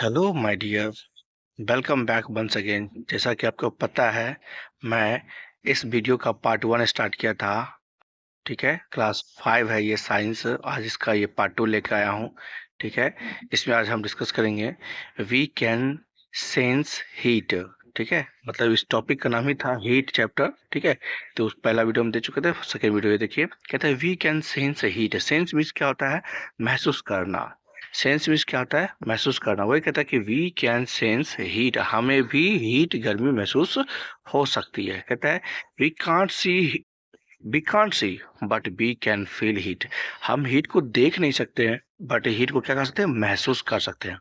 Hello my dear, welcome back once again. जैसा कि आपको पता है, मैं इस वीडियो का पार्ट 1 स्टार्ट किया था। ठीक है, क्लास 5 है ये साइंस। आज इसका ये पार्ट 2 लेकर आया हूँ। ठीक है, इसमें आज हम डिस्कस करेंगे वी कैन सेंस हीट। ठीक है, मतलब इस टॉपिक का नाम ही था हीट चैप्टर। ठीक है, तो उस पहला वीडियो हम देख चुके थे, सेकेंड वीडियो ये देखिए। कहता है we can sense heat. Sense means क्या होता है? महसूस करना। सेंस मीन्स क्या होता है? महसूस करना। वही कहता है कि वी कैन सेंस हीट, हमें भी हीट गर्मी महसूस हो सकती है। कहता है we can't see but we can feel heat. हम हीट को देख नहीं सकते हैं, बट हीट को क्या कर सकते हैं? महसूस कर सकते हैं।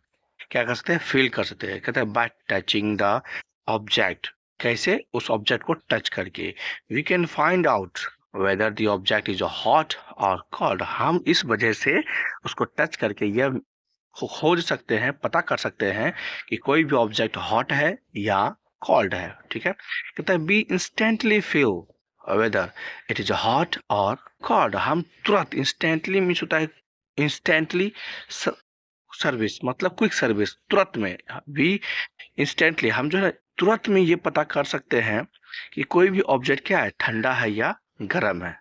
क्या कर सकते हैं? फील कर सकते हैं। कहते हैं बाय टचिंग द ऑब्जेक्ट। कैसे? उस ऑब्जेक्ट को टच करके। We can find out whether the object is hot और कोल्ड। हम इस वजह से उसको टच करके यह खोज सकते हैं, पता कर सकते हैं कि कोई भी ऑब्जेक्ट हॉट है या कोल्ड है। ठीक है, कहता है we instantly feel whether it is hot और कोल्ड। हम तुरंत, इंस्टेंटली मीन्स होता है इंस्टेंटली सर्विस, मतलब क्विक सर्विस, तुरंत में। भी इंस्टेंटली हम जो है तुरंत में ये पता कर सकते हैं कि कोई भी ऑब्जेक्ट क्या है, ठंडा है या गर्म है।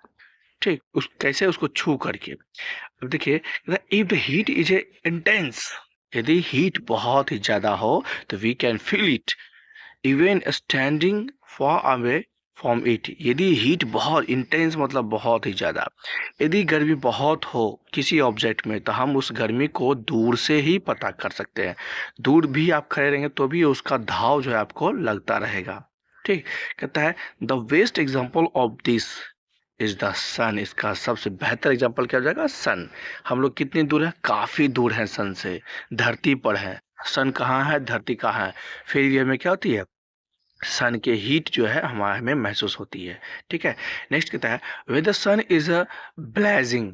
ठीक, उस कैसे? उसको छू करके। अब देखिए, if the heat is a intense, यदि हीट बहुत ही ज्यादा हो तो we can feel it even standing far away from it. यदि हीट बहुत इंटेंस मतलब बहुत ही ज्यादा, यदि गर्मी बहुत हो किसी ऑब्जेक्ट में, तो हम उस गर्मी को दूर से ही पता कर सकते हैं। दूर भी आप खड़े रहेंगे तो भी उसका धाव जो है आपको लगता रहेगा। ठीक, कहता है the best example of this is the sun. इसका सबसे बेहतर एग्जाम्पल क्या हो जाएगा? सन। हम लोग कितनी दूर है? काफी दूर है सन से, धरती पर है। सन कहाँ है? धरती कहाँ है? फिर ये हमें क्या होती है? सन के हीट जो है हमारे में महसूस होती है। ठीक है, नेक्स्ट कहता है when the sun is a blazing.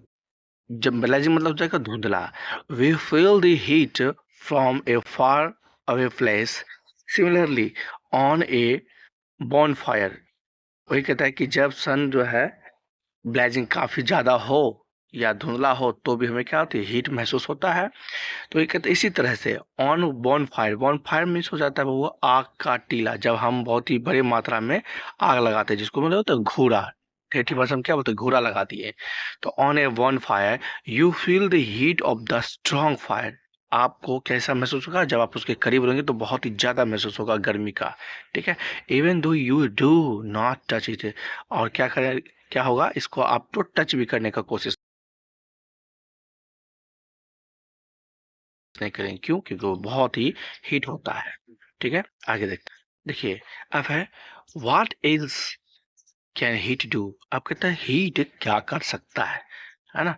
जब ब्लेजिंग मतलब हो जाएगा धुंधला। We feel the heat from a far away place. Similarly on a bonfire. वही कहता है कि जब सन जो है ब्लेजिंग काफी ज्यादा हो या धुंधला हो तो भी हमें क्या होती है? हीट महसूस होता है। तो ये कहते हैं इसी तरह से ऑन बॉन फायर मीन्स हो जाता है वो आग का टीला। जब हम बहुत ही बड़ी मात्रा में आग लगाते हैं, जिसको मतलब होता है घूरा। ठेठी भाषा में क्या बोलते हैं? घूरा लगा दिए। तो on a bonfire you feel the heat of the strong fire. आपको कैसा महसूस होगा? जब आप उसके करीब रहेंगे तो बहुत ही ज्यादा महसूस होगा गर्मी का। ठीक है, even though you do not touch it. और क्या करें, क्या होगा? इसको आप तो टच भी करने का कोशिश नहीं करें। क्यों? क्योंकि वो बहुत ही हीट होता है। ठीक है, आगे देखते हैं। देखिए, अब है what else can heat do. अब कहता है हीट क्या कर सकता है ना?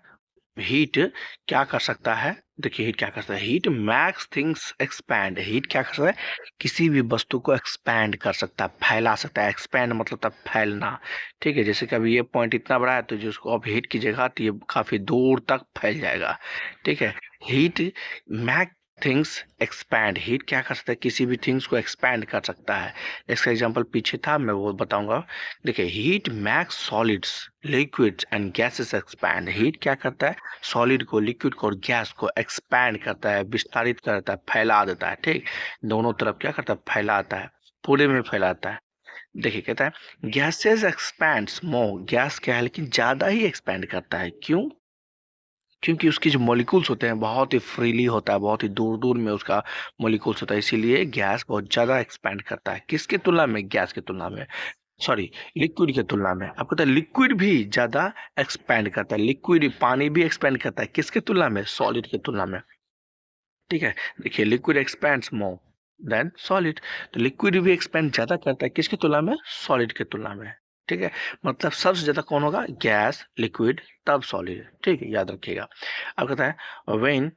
हीट क्या कर सकता है? देखिए, हीट क्या कर सकता है? Heat max things expand. Heat क्या कर सकता है? किसी भी वस्तु को एक्सपैंड कर सकता है, फैला सकता है। एक्सपैंड मतलब तब फैलना। ठीक है, जैसे कि अभी ये पॉइंट इतना बड़ा है तो जिसको अब हीट की जगह तो ये काफी दूर तक फैल जाएगा। ठीक है, heat make things expand. Heat क्या कर सकता है? किसी भी थिंग्स को एक्सपैंड कर सकता है। इसका एग्जांपल पीछे था, मैं वो बताऊंगा। देखिए, heat max solids liquids and gases expand. Heat क्या करता है? सॉलिड को, लिक्विड को और गैस को एक्सपैंड करता है, विस्तारित करता है, फैला देता है। ठीक, दोनों तरफ क्या करता है? फैलाता है, पूरे में फैलाता है। देखिए, कहता है गैसेस एक्सपैंड्स मोर। गैस क्या है? लेकिन ज्यादा ही एक्सपैंड करता है। क्यों? क्योंकि उसके जो मॉलिक्यूल्स होते हैं बहुत ही फ्रीली होता है, बहुत ही दूर दूर में उसका मॉलिक्यूल्स होता है, इसीलिए गैस बहुत ज्यादा एक्सपैंड करता है। किसके तुलना में? गैस की तुलना में, सॉरी, लिक्विड की तुलना में। आपको पता है लिक्विड भी ज्यादा एक्सपैंड करता है। लिक्विड पानी भी एक्सपैंड करता है, किसके तुलना में? सॉलिड की तुलना में। ठीक है, देखिए liquid expands more than solid. तो लिक्विड भी एक्सपैंड ज्यादा करता है, किसकी तुलना में? सॉलिड की तुलना में। ठीक है, मतलब सबसे ज्यादा कौन होगा? गैस, लिक्विड, तब सॉलिड। ठीक है, याद रखिएगा। अब कहता है when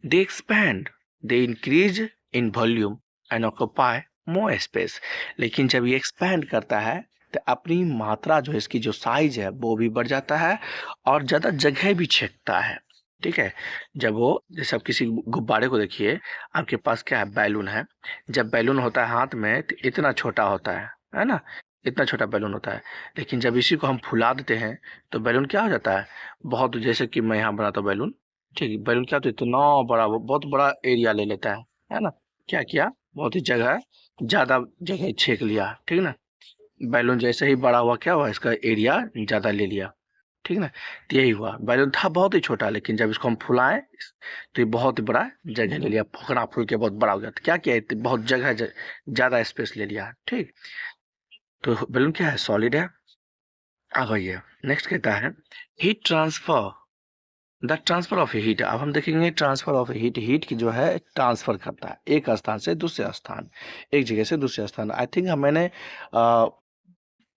they expand they increase in volume and occupy more space. लेकिन जब ये एक्सपैंड करता है तो अपनी मात्रा जो है, इसकी जो साइज है वो भी बढ़ जाता है और ज्यादा जगह भी छेकता है। ठीक है, जब वो, जैसे आप किसी गुब्बारे को देखिए, आपके पास क्या है? बैलून है। जब बैलून होता है हाथ में तो इतना छोटा होता है ना? इतना छोटा बैलून होता है। लेकिन जब इसी को हम फुला देते हैं तो बैलून क्या हो जाता है? बहुत, जैसे कि मैं यहाँ बनाता हूँ बैलून। ठीक है, बैलून क्या होता है? इतना बड़ा, वो बहुत बड़ा एरिया ले लेता है ना? क्या किया, बहुत ही जगह, ज़्यादा जगह छेक लिया, ठीक ना। बैलून जैसे ही बड़ा हुआ, क्या हुआ, इसका एरिया ज़्यादा ले लिया, ठीक ना। तो यही हुआ, बैलून था बहुत ही छोटा, लेकिन जब इसको हम फुलाएं तो ये बहुत ही बड़ा जगह ले लिया, फुकना फूल के बहुत बड़ा हो गया। तो क्या किया, बहुत जगह ज़्यादा स्पेस ले लिया, ठीक। तो बैलून क्या है, सॉलिड है। अब आइए नेक्स्ट कहता है heat transfer, the transfer of heat. अब हम देखेंगे ट्रांसफर ऑफ हीट, हीट की जो है ट्रांसफर करता है एक स्थान से दूसरे स्थान, एक जगह से दूसरे स्थान। आई थिंक मैंने अ,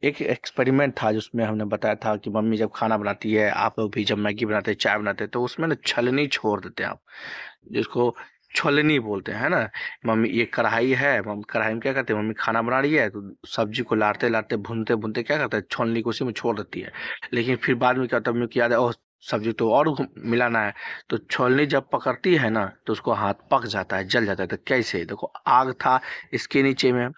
एक एक्सपेरिमेंट था जिसमें हमने बताया था कि मम्मी जब खाना बनाती है, आप लोग भी जब मैगी बनाते हैं, चाय बनाते हैं, तो उसमें ना छलनी छोड़ देते हैं आप, जिसको छोलनी बोलते हैं, है ना। मम्मी ये कढ़ाई है, मम्मी कढ़ाई में क्या करते हैं, मम्मी खाना बना रही है तो सब्जी को लाते लाते भूनते भूनते क्या करते हैं, छोलनी को उसी में छोड़ देती है। लेकिन फिर बाद में क्या होता है, मम्मी को याद है, ओह सब्जी तो और मिलाना है। तो छोलनी जब पकड़ती है ना, तो उसको हाथ पक जाता है, जल जाता है। तो कैसे, देखो आग था इसके नीचे में,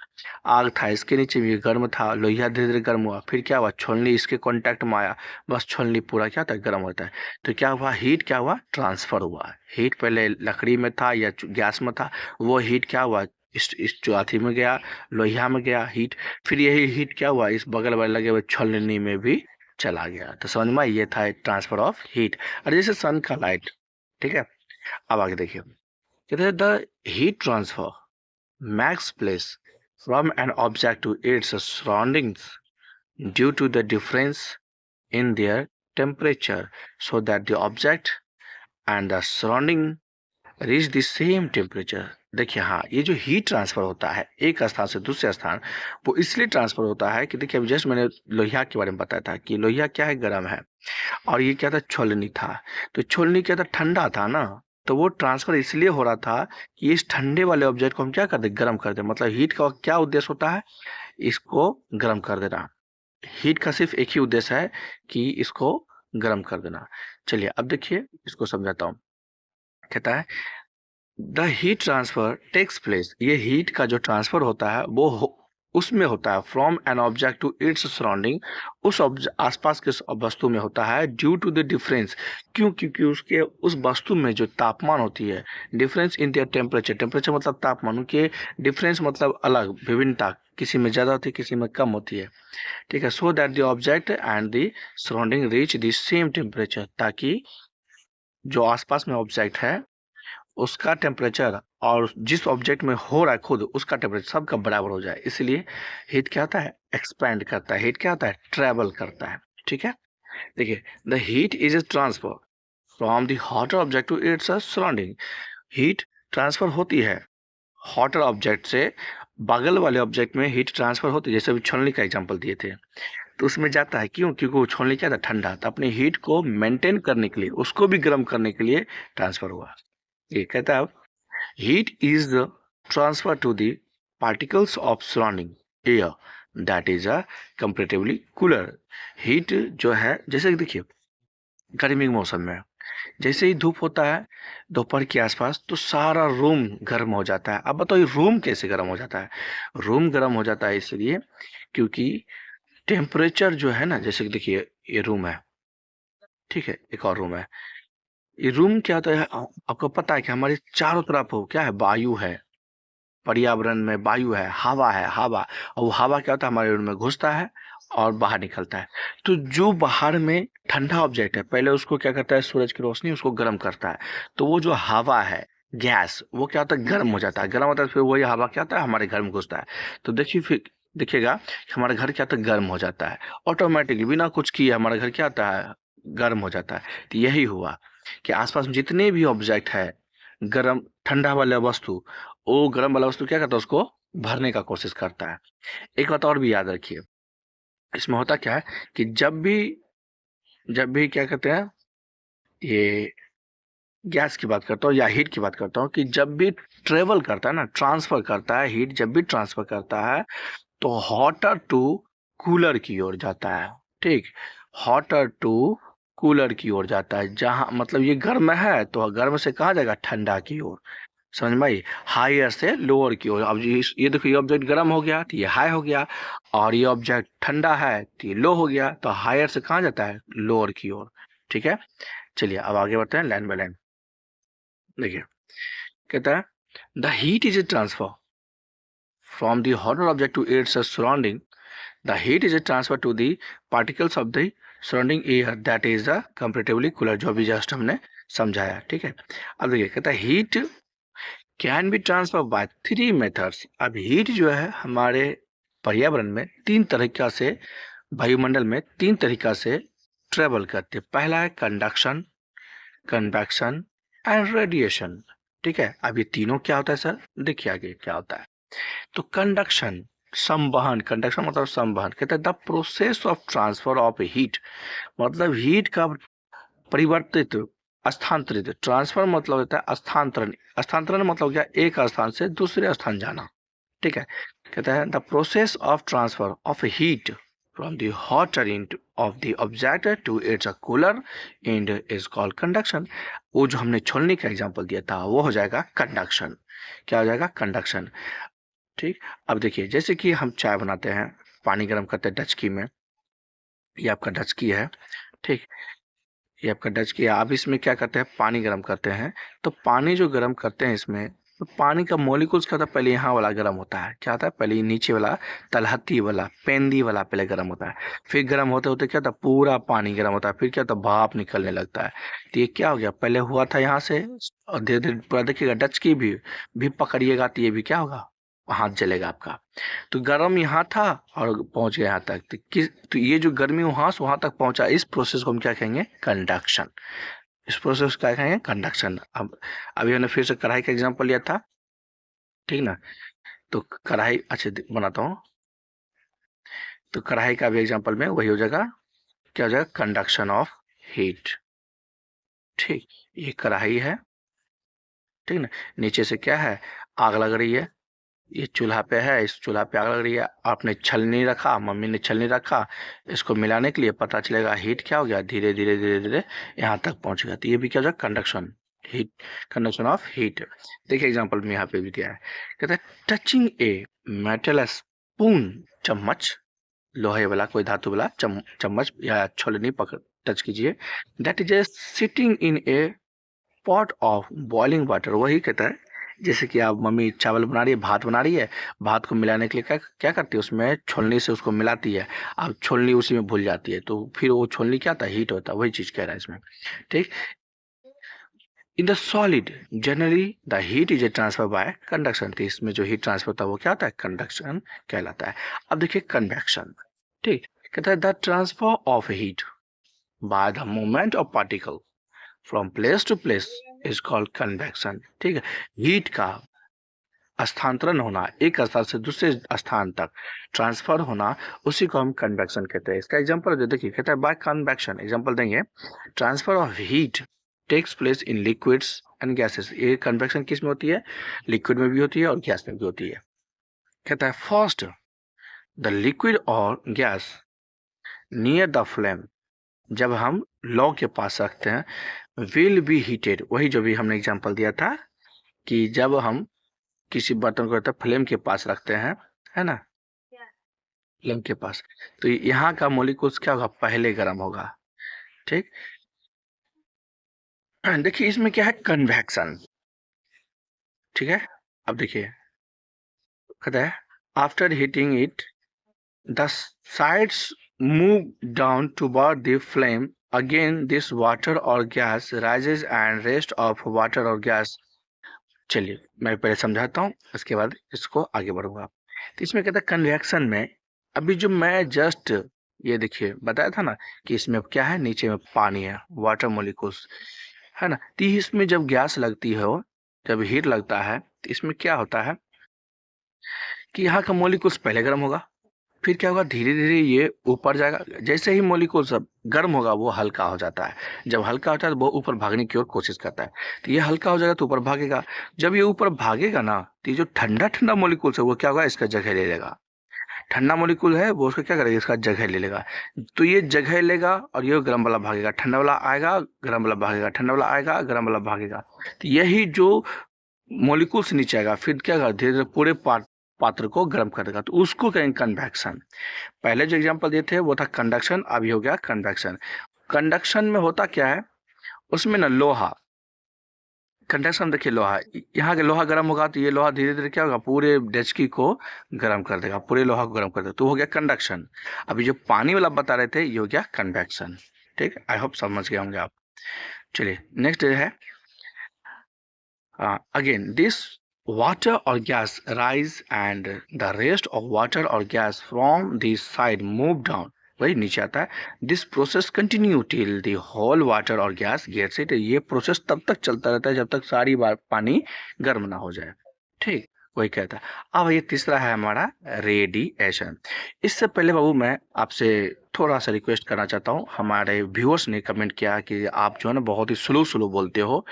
आग था इसके नीचे में, ये गर्म था, लोहिया धीरे धीरे गर्म हुआ, फिर क्या हुआ, छोलनी इसके कांटेक्ट में आया, बस छोलनी पूरा क्या होता है, गर्म होता है। तो क्या हुआ, हीट क्या हुआ, ट्रांसफर हुआ। हीट पहले लकड़ी में था या गैस में था, वो हीट क्या हुआ, इस चौथी में गया, लोहिया में गया हीट, फिर यही हीट क्या हुआ, इस बगल वाले लगे हुए छोलनी में भी चला गया। तो समझ में, ये था ट्रांसफर ऑफ हीट। और जैसे सन का लाइट, ठीक है। अब आगे देखिए, कहते हैं the heat transfer makes place from an object to its surroundings due to the difference in their temperature, so that the object and the surrounding reach the same temperature। देखिए हाँ, ये जो हीट ट्रांसफर होता है एक स्थान से दूसरे स्थान, वो इसलिए ट्रांसफर होता है कि देखिए, अभी जस्ट मैंने लोहिया के बारे में बताया था कि लोहिया क्या है, गर्म है, और ये क्या था, छोलनी था। तो छोलनी क्या था, ठंडा था ना। तो वो ट्रांसफर इसलिए हो रहा था कि इस ठंडे वाले ऑब्जेक्ट को हम क्या कर दे, गर्म कर दे। मतलब हीट का क्या उद्देश्य होता है, इसको गर्म कर देना। हीट का सिर्फ एक ही उद्देश्य है कि इसको गर्म कर देना। चलिए अब देखिए, इसको समझाता हूँ। कहता है the heat transfer takes place, ये हीट का जो ट्रांसफर होता है वो उसमें होता है from an object to its surrounding, उस आसपास के वस्तु में होता है, ड्यू टू द डिफरेंस, क्यों, क्योंकि उसके उस वस्तु में जो तापमान होती है, difference in their temperature, temperature मतलब तापमान, उनके डिफरेंस मतलब अलग, विभिन्नता, किसी में ज़्यादा होती है, किसी में कम होती है, ठीक है। So that the object and the surrounding reach the same temperature, ताकि जो आसपास में ऑब्जेक्ट है उसका टेम्परेचर और जिस ऑब्जेक्ट में हो रहा है खुद उसका टेम्परेचर सबका बराबर हो जाए। इसलिए हीट क्या होता है, एक्सपैंड करता है, हीट क्या होता है, ट्रेवल करता है, ठीक है। देखिए the heat is a transfer from the hotter object to its surrounding, heat transfer होती है हॉटर ऑब्जेक्ट से बगल वाले ऑब्जेक्ट में, हीट ट्रांसफर होती है। जैसे अभी छोलनी का एग्जांपल दिए थे, तो उसमें जाता है, क्यों, क्योंकि वो छोलनी क्या था, ठंडा, तो अपनी हीट को मेंटेन करने के लिए, उसको भी गर्म करने के लिए ट्रांसफर हुआ। ये कहता है heat is the transfer to the particles of surrounding air that is a comparatively cooler। Heat जो है, जैसे कि देखिए गर्मी के मौसम में जैसे ही धूप होता है दोपहर के आसपास, तो सारा रूम गर्म हो जाता है। अब बताओ ये रूम कैसे गर्म हो जाता है, रूम गर्म हो जाता है इसलिए क्योंकि टेम्परेचर जो है ना, जैसे कि देखिए ये रूम है, ठीक है, एक और रूम है। ये रूम क्या होता है, आपको पता है कि हमारे चारों तरफ हो क्या है, वायु है, पर्यावरण में वायु है, हवा है, हवा, और वो हवा क्या होता है, हमारे रूम में घुसता है और बाहर निकलता है। तो जो बाहर में ठंडा ऑब्जेक्ट है, पहले उसको क्या करता है, सूरज की रोशनी उसको गर्म करता है। तो वो जो हवा है, गैस, वो क्या होता है, गर्म हो जाता है, गर्म होता है, फिर वही हवा क्या होता है, हमारे घर में घुसता है। तो देखिए फिर देखिएगा कि हमारा घर क्या होता है, गर्म हो जाता है ऑटोमेटिकली, बिना कुछ किए हमारा घर क्या होता है, गर्म हो जाता है। तो यही हुआ कि आसपास में जितने भी ऑब्जेक्ट है, गर्म ठंडा वाला वस्तु, वो गर्म वाला वस्तु क्या करता है, उसको भरने का कोशिश करता है। एक बात और भी याद रखिए, इसमें होता क्या है कि जब भी क्या कहते हैं, ये गैस की बात करता हूँ या हीट की बात करता हूँ, कि जब भी ट्रेवल करता है ना, ट्रांसफर करता है, हीट जब भी ट्रांसफर करता है तो हॉटर टू कूलर की ओर जाता है, ठीक। हॉटर टू कूलर की ओर जाता है, जहां मतलब ये गर्म है तो गर्म से कहाँ जाएगा, ठंडा की ओर। समझ में आई, हायर से लोअर की ओर। अब ये देखो, ये ऑब्जेक्ट गर्म हो गया तो ये हाई हो गया, और ये ऑब्जेक्ट ठंडा है तो ये लो हो गया, तो हायर से कहाँ जाता है, लोअर की ओर, ठीक है। चलिए अब आगे बढ़ते हैं लाइन बाय लाइन। देखिए कहता है the heat is a transfer from the hotter object to its surrounding. The heat is a transfer to the particles of the surrounding air that is the comparatively cooler, जो भी just हमने समझाया. ठीक है, अब देखिए कहता है heat can be transfer by 3 methods. अब हीट जो है हमारे पर्यावरण में 3 तरीका से, वायुमंडल में 3 तरीका से ट्रेवल करते हैं. पहला है कंडक्शन, कन्वेक्शन एंड रेडिएशन. ठीक है, अब ये तीनों क्या होता है सर, देखिए आगे क्या होता है. तो कंडक्शन, संवहन, कंडक्शन मतलब संवहन. कहते हैं the process of transfer of heat, मतलब हीट का परिवर्तित, स्थानांतरित. ट्रांसफर मतलब होता है स्थानांतरण. स्थानांतरण मतलब क्या, एक स्थान से दूसरे स्थान जाना. ठीक है, कहता है the process of transfer of heat from the hotter end of the object to its cooler end is called conduction. वो जो हमने छोलने का एग्जांपल दिया था वो हो जाएगा कंडक्शन. क्या हो जाएगा, कंडक्शन. ठीक, अब देखिए जैसे कि हम चाय बनाते हैं, पानी गर्म करते हैं डचकी में. ये आपका डचकी है. ठीक, ये आपका डचकी है. आप इसमें क्या करते हैं, पानी गर्म करते हैं. तो पानी जो गर्म करते हैं इसमें, तो पानी का मॉलिक्यूल्स क्या होता है, पहले यहाँ वाला गर्म होता है. क्या होता है, पहले नीचे वाला तलहटी वाला, पेंदी वाला पहले गर्म होता है. फिर गर्म होते होते क्या होता है, पूरा पानी गर्म होता है. फिर क्या होता है, भाप निकलने लगता है. तो ये क्या हो गया, पहले हुआ था यहाँ से, और धीरे धीरे पूरा देखिएगा डचकी भी पकड़िएगा तो ये भी क्या होगा, हाथ जलेगा आपका. तो गर्म यहाँ था और पहुंच गया यहाँ तक. तो ये जो गर्मी वहां से वहां तक पहुंचा, इस प्रोसेस को हम क्या कहेंगे, कंडक्शन. इस प्रोसेस को क्या कहेंगे, कंडक्शन. अब अभी हमने फिर से कढ़ाई का एग्जांपल लिया था. ठीक ना, तो कढ़ाई अच्छे बनाता हूँ. तो कढ़ाई का भी एग्जांपल में वही हो जाएगा, क्या हो जाएगा, कंडक्शन ऑफ हीट. ठीक, ये कढ़ाई है. ठीक ना, नीचे से क्या है, आग लग रही है. ये चूल्हा पे है, इस चूल्हा पे आग लग रही है. आपने छलनी रखा, मम्मी ने छलनी रखा, इसको मिलाने के लिए पता चलेगा हीट क्या हो गया, धीरे धीरे धीरे धीरे यहाँ तक पहुंच गया. तो ये भी क्या हो जाएगा, conduction, heat, conduction of heat. देखिए एग्जांपल में यहाँ पे भी दिया है, कहता है टचिंग ए मेटल स्पून, चम्मच, लोहे वाला कोई धातु वाला चम्मच या छलनी पकड़ टच कीजिए. That is a sitting in a pot of boiling water. वही कहता है जैसे कि आप मम्मी चावल बना रही है, भात बना रही है, भात को मिलाने के लिए क्या क्या करती है, उसमें छोलनी से उसको मिलाती है. अब छोलनी उसी में भूल जाती है, तो फिर वो छोलनी क्या होता है, हीट होता है. वही चीज कह रहा है इसमें. ठीक, in the solid generally the heat is a transfer by conduction. तो इसमें जो हीट ट्रांसफर होता है वो क्या होता है, कंडक्शन कहलाता है. अब देखिए कन्वेक्शन. ठीक, कहता है the transfer of heat by the movement of particle from place to place is called convection. ठीक है, हीट का स्थानांतरण होना, एक स्थान से दूसरे स्थान तक ट्रांसफर होना, उसी को हम कन्वेक्शन कहते हैं. इसका एग्जांपल जो देखिए, कहता है बाय कन्वेक्शन, एग्जांपल देंगे, transfer of heat takes place in liquids and gases. ये कन्वेक्शन किस में होती है, लिक्विड में भी होती है और गैस में भी होती है. कहता है फर्स्ट द लिक्विड और गैस नियर द फ्लेम, जब हम लौ के पास रखते हैं, विल बी हीटेड. वही जो भी हमने एग्जांपल दिया था कि जब हम किसी बर्तन को फ्लेम के पास रखते हैं, है ना, फ्लेम के पास, तो यहाँ का मॉलिक्यूल्स क्या होगा, पहले गर्म होगा. ठीक, देखिए इसमें क्या है, कन्वेक्शन. ठीक है, अब देखिए कहता है after heating it the sides move down toward the flame. Again this water और gas rises and rest of water और गैस. चलिए मैं पहले समझाता हूँ, उसके बाद इसको आगे बढ़ूंगा. तो इसमें कहता है कन्वेक्शन में, अभी जो मैं जस्ट ये देखिए बताया था ना कि इसमें क्या है, नीचे में पानी है, वाटर मॉलिक्यूल्स है ना. तो इसमें जब गैस लगती है, जब हीट लगता है, तो इसमें क्या होता है कि यहाँ का मॉलिक्यूल्स पहले गर्म होगा, फिर क्या होगा, धीरे धीरे ये ऊपर जाएगा. जैसे ही मॉलिक्यूल सब गर्म होगा वो हल्का हो जाता है. जब हल्का होता है तो वो ऊपर भागने की ओर कोशिश करता है. तो ये हल्का हो जाएगा तो ऊपर भागेगा. जब ये ऊपर भागेगा ना, तो ये जो ठंडा ठंडा मॉलिक्यूल है वो क्या होगा, इसका जगह ले लेगा. ठंडा मॉलिक्यूल है वो उसका क्या करेगा, इसका जगह ले लेगा. तो ये जगह लेगा और ये गर्म वाला भागेगा, ठंडा वाला आएगा, गर्म वाला भागेगा, ठंडा वाला आएगा, गर्म वाला भागेगा. तो यही जो मॉलिक्यूल्स नीचे आएगा, फिर क्या होगा, धीरे धीरे पूरे पात्र को गर्म करेगा, तो उसको कहेंगे कन्वेक्शन. पहले जो एग्जांपल दिए थे वो था कंडक्शन, अभी हो गया कन्वेक्शन. कंडक्शन में होता क्या है, उसमें ना लोहा कंडक्शन देखिए लोहा, यहाँ के लोहा गर्म होगा तो ये लोहा धीरे धीरे क्या होगा, पूरे डेस्की को गर्म कर देगा, पूरे लोहा को गर्म कर देगा, तो हो गया कंडक्शन। अभी जो पानी वाला बता रहे थे ये हो गया कन्वेक्शन। ठीक, आई होप समझ गए होंगे आप। चलिए नेक्स्ट है again this water or gas rise and the rest of water or gas from the side move down, वही नीचे आता है। This process continue till the whole water और गैस गेट्स इट, ये प्रोसेस तब तक चलता रहता है जब तक सारी बार पानी गर्म ना हो जाए। ठीक, वही कहता है। अब ये तीसरा है हमारा रेडिएशन। इससे पहले बाबू मैं आपसे थोड़ा सा रिक्वेस्ट करना चाहता हूँ, हमारे व्यूअर्स ने कमेंट किया कि आप जो है ना बहुत ही स्लो स्लो बोलते हो,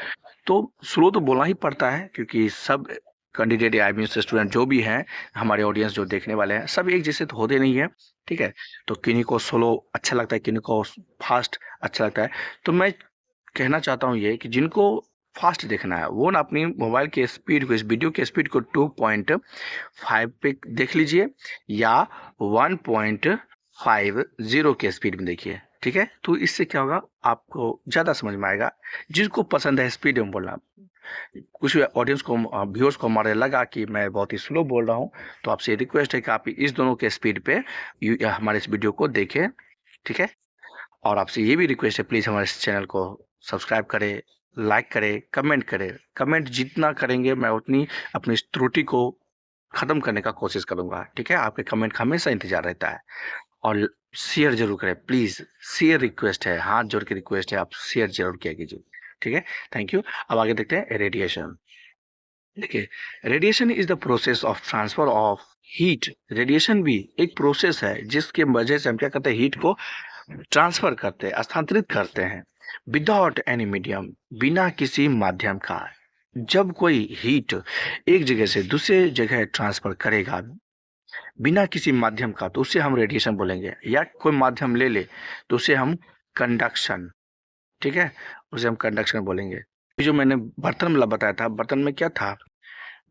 तो स्लो तो बोलना ही पड़ता है क्योंकि सब कैंडिडेट या स्टूडेंट जो भी हैं, हमारे ऑडियंस जो देखने वाले हैं, सब एक जैसे तो होते नहीं है। ठीक है, तो किन्हीं को स्लो अच्छा लगता है, किन्हीं को फास्ट अच्छा लगता है। तो मैं कहना चाहता हूँ ये कि जिनको फास्ट देखना है वो ना अपनी मोबाइल के स्पीड को, इस वीडियो के स्पीड को 2.5 पे देख लीजिए या 1.50 के स्पीड में देखिए। ठीक है, तो इससे क्या होगा, आपको ज़्यादा समझ में आएगा। जिसको पसंद है स्पीड में बोलना, कुछ ऑडियंस को, व्यूअर्स को हमारे लगा कि मैं बहुत ही स्लो बोल रहा हूँ, तो आपसे रिक्वेस्ट है कि आप इस दोनों के स्पीड पे हमारे इस वीडियो को देखें। ठीक है, और आपसे ये भी रिक्वेस्ट है प्लीज़ हमारे इस चैनल को सब्सक्राइब करें, लाइक करें, कमेंट करें। कमेंट जितना करेंगे मैं उतनी अपनी इस त्रुटि को ख़त्म करने का कोशिश करूँगा। ठीक है, आपके कमेंट का हमेशा इंतजार रहता है। और शेयर जरूर करें प्लीज़, शेयर रिक्वेस्ट है, हाथ जोड़ के रिक्वेस्ट है, आप शेयर जरूर किया कीजिए। ठीक है, थैंक यू। अब आगे देखते हैं रेडिएशन। देखिए, radiation is the process of transfer of heat. Radiation भी एक प्रोसेस है जिसके वजह से हम क्या करते हैं, हीट को ट्रांसफर करते हैं, स्थानांतरित करते हैं। विदाउट एनी मीडियम, बिना किसी माध्यम का। जब कोई हीट एक जगह से दूसरे जगह ट्रांसफर करेगा बिना किसी माध्यम का, तो उसे हम रेडिएशन बोलेंगे। या कोई माध्यम ले ले तो उसे हम कंडक्शन, ठीक है, उसे हम कंडक्शन बोलेंगे। जो मैंने बर्तन वाला बताया था, बर्तन में क्या था,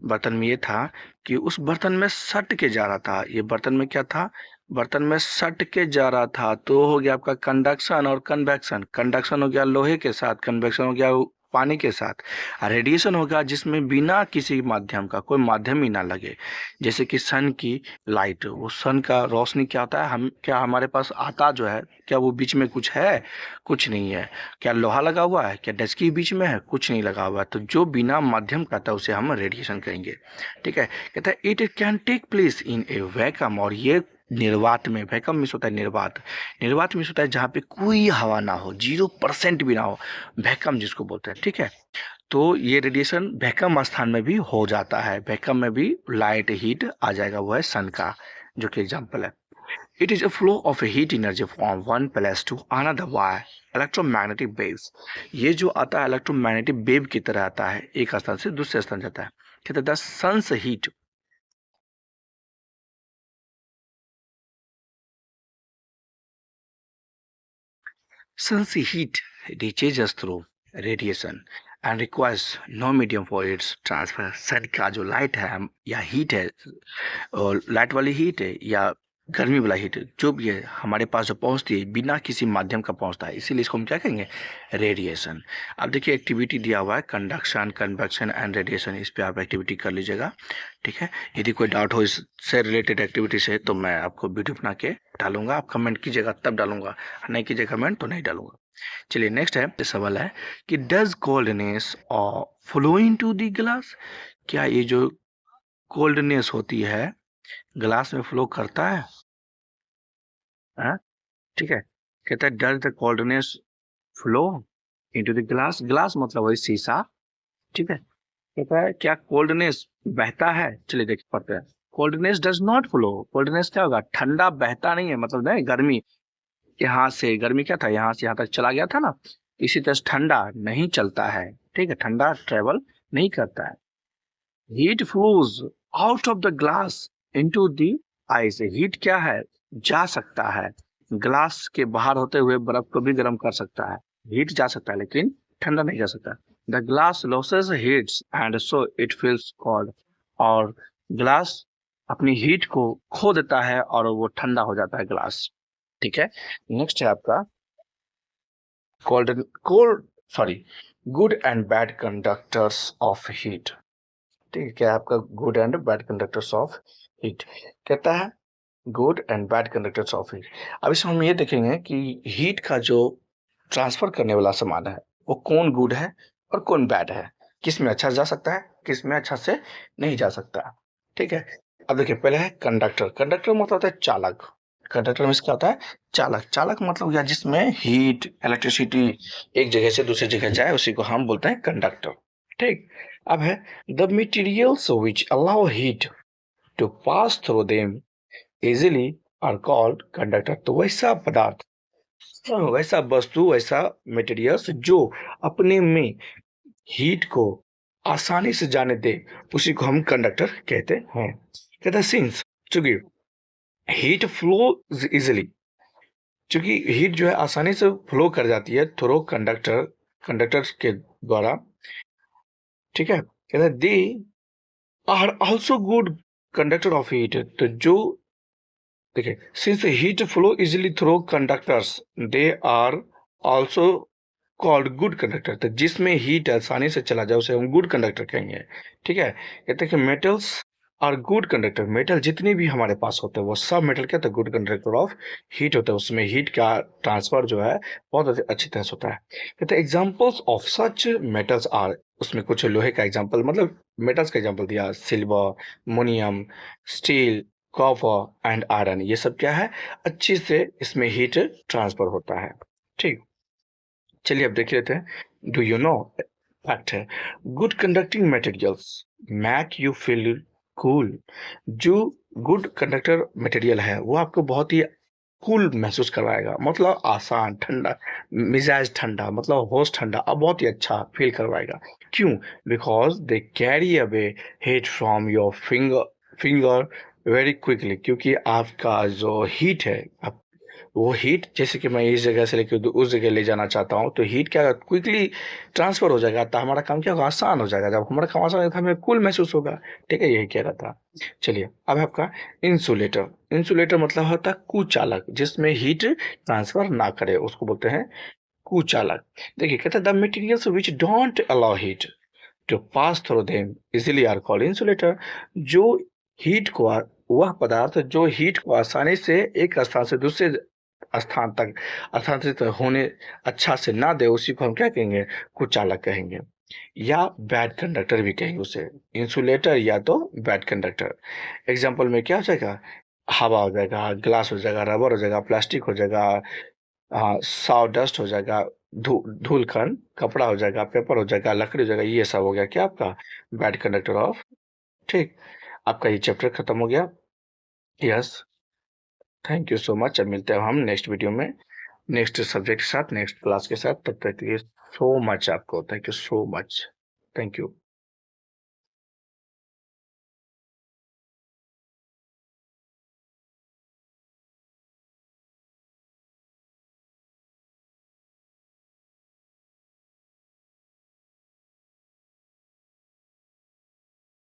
बर्तन में ये था कि उस बर्तन में सट के जा रहा था, ये बर्तन में क्या था, बर्तन में सट के जा रहा था, तो हो गया आपका कंडक्शन और कन्वेक्शन। कंडक्शन हो गया लोहे के साथ, कन्वेक्शन हो गया पानी के साथ। रेडिएशन होगा जिसमें बिना किसी माध्यम का, कोई माध्यम ही ना लगे। जैसे कि सन की लाइट, वो सन का रोशनी क्या होता है, हम क्या हमारे पास आता जो है, क्या वो बीच में कुछ है, कुछ नहीं है। क्या लोहा लगा हुआ है, क्या डेस्क के बीच में है, कुछ नहीं लगा हुआ है। तो जो बिना माध्यम का था उसे हम रेडिएशन कहेंगे। ठीक है, कहता है it can take place in a vacuum, और ये निर्वात में, वैक्यूम मीन्स होता है निर्वात, निर्वात मीन्स होता है जहाँ पे कोई हवा ना हो, 0% भी ना हो, वैक्यूम जिसको बोलते हैं। ठीक है, तो ये रेडिएशन वैक्यूम स्थान में भी हो जाता है, वैक्यूम में भी लाइट हीट आ जाएगा, वो है सन का, जो कि एग्जाम्पल है। It is a flow of heat energy from one place to another by electromagnetic waves. ये जो आता है इलेक्ट्रोमैग्नेटिक वेव की तरह आता है, एक स्थान से दूसरे स्थान जाता है। कहते हैं the sun's heat, Sun's heat reaches us through radiation and requires no medium for its transfer। सन का जो लाइट है या हीट है, और लाइट वाली हीट है या गर्मी वाला हीट, जो भी है हमारे पास जो पहुंचती है बिना किसी माध्यम का पहुंचता है, इसीलिए इसको हम क्या कहेंगे, रेडिएशन। अब देखिए एक्टिविटी दिया हुआ है कंडक्शन, कन्वेक्शन एंड रेडिएशन, इस पे आप एक्टिविटी कर लीजिएगा। ठीक है, यदि कोई डाउट हो इससे रिलेटेड एक्टिविटी से तो मैं आपको वीडियो बना के डालूंगा, आप कमेंट कीजिएगा तब डालूंगा, नहीं कीजिए कमेंट तो नहीं डालूंगा। चलिए नेक्स्ट है, सवाल है कि डज कोल्डनेस और फ्लो इनटू द ग्लास, क्या ये जो कोल्डनेस होती है ग्लास में फ्लो करता है? हाँ? ठीक है, कहता है does the coldness flow into the glass, glass मतलब वही शीशा। ठीक है, कहता है क्या कोल्डनेस बहता है, चलिए देखिए पढ़ते हैं। Coldness does not flow, coldness क्या होगा, ठंडा बहता नहीं है, मतलब नहीं, गर्मी यहाँ से, गर्मी क्या था यहाँ से यहाँ तक चला गया था ना, इसी तरह ठंडा नहीं चलता है। ठीक है, ठंडा ट्रेवल नहीं करता है। Heat flows out of the glass into the ice, heat क्या है, जा सकता है, ग्लास के बाहर होते हुए बर्फ को भी गर्म कर सकता है। हीट जा सकता है लेकिन ठंडा नहीं जा सकता। The glass losses heats and so it feels cold, और ग्लास अपनी हीट को खो देता है और वो ठंडा हो जाता है ग्लास। ठीक है, नेक्स्ट है आपका cold, cold, sorry, good and bad conductors of heat. ठीक है, क्या है आपका good and bad conductors of heat? कहता है good and bad conductors of heat. अब इसमें हम ये देखेंगे कि हीट का जो ट्रांसफर करने वाला सामान है वो कौन गुड है और कौन बैड है, किस में अच्छा जा सकता है, किस में अच्छा से नहीं जा सकता। ठीक है, अब देखिए पहले है कंडक्टर। कंडक्टर मतलब होता है चालक। कंडक्टर में क्या होता है? चालक। चालक मतलब क्या, जिसमें हीट इलेक्ट्रिसिटी एक जगह से दूसरी जगह जाए, उसी को हम बोलते हैं कंडक्टर। ठीक। अब है the materials which allow heat to pass through them easily are called conductor. तो वैसा पदार्थ, वैसा वस्तु, वैसा मटेरियल्स जो अपने में हीट को आसानी से जाने दे, उसी को हम कंडक्टर कहते हैं। कहते हैं सिंस, चूंकि हीट फ्लो इजिली, चूंकि हीट जो है आसानी से फ्लो कर जाती है थ्रू कंडक्टर, कंडक्टर के द्वारा। ठीक है, कहते हैं they are also good conductor of heat. तो जो देखिए, since heat flow easily through conductors they are also called good conductor. तो जिसमें हीट आसानी से चला जाए उसे हम गुड कंडक्टर कहेंगे। ठीक है, कहते हैं कि metals are good conductor. Metal जितने भी हमारे पास होते हैं वो सब मेटल क्या होता है? गुड कंडक्टर ऑफ हीट होता है। उसमें हीट का ट्रांसफर जो है बहुत अच्छी तरह से होता है। कहते हैं examples of such metals are, उसमें कुछ लोहे का एग्जाम्पल, मतलब मेटल्स का एग्जाम्पल दिया, सिल्वर, मोनियम, स्टील, कॉपर एंड आयरन। ये सब क्या है? अच्छी से इसमें हीट ट्रांसफर होता है। ठीक, चलिए अब देख लेते हैं। डू यू नो, फैक्ट है, good conducting materials make you feel cool. जो गुड कंडक्टर मटेरियल है वो आपको बहुत ही कूल महसूस करवाएगा, मतलब आसान, ठंडा, मिजाज ठंडा, मतलब होश ठंडा, अब बहुत ही अच्छा फील करवाएगा। क्यों? Because they carry away heat from your finger very quickly. क्योंकि आपका जो हीट है, वो हीट जैसे कि मैं इस जगह से लेकर उस जगह ले जाना चाहता हूँ, तो हीट क्या क्विकली ट्रांसफर हो जाएगा, तो हमारा काम क्या होगा? आसान हो जाएगा। जब हमारा काम आसान होगा, हमें कूल महसूस होगा। ठीक है, यही कह रहा था। चलिए अब है आपका इंसुलेटर। इंसुलेटर मतलब होता है कुचालक, जिसमें हीट ट्रांसफर ना करे, उसको बोलते हैं कुचालक। देखिए कहते हैं the materials which don't allow heat to pass through them easily are called insulator. जो हीट को, वह पदार्थ जो हीट को आसानी से एक स्थान से दूसरे स्थान तक स्थानांतरित होने अच्छा से ना दे, उसी को हम क्या कहेंगे? कुचालक कहेंगे, या बैड कंडक्टर भी कहेंगे उसे। इंसुलेटर या तो बैड कंडक्टर। एग्जाम्पल में क्या हो जाएगा? हवा हो जाएगा, ग्लास हो जाएगा, रबर हो जाएगा, प्लास्टिक हो जाएगा, साव डस्ट हो जाएगा, धूल कण, कपड़ा हो जाएगा, पेपर हो जाएगा, लकड़ी हो जाएगा। ये सब हो गया क्या आपका? Bad conductor of. ठीक, आपका ये चैप्टर खत्म हो गया। Yes, thank you so much. अब मिलते हैं हम नेक्स्ट वीडियो में, नेक्स्ट सब्जेक्ट के साथ, नेक्स्ट क्लास के साथ। तब तक के लिए सो मच आपको, thank you so much, thank you.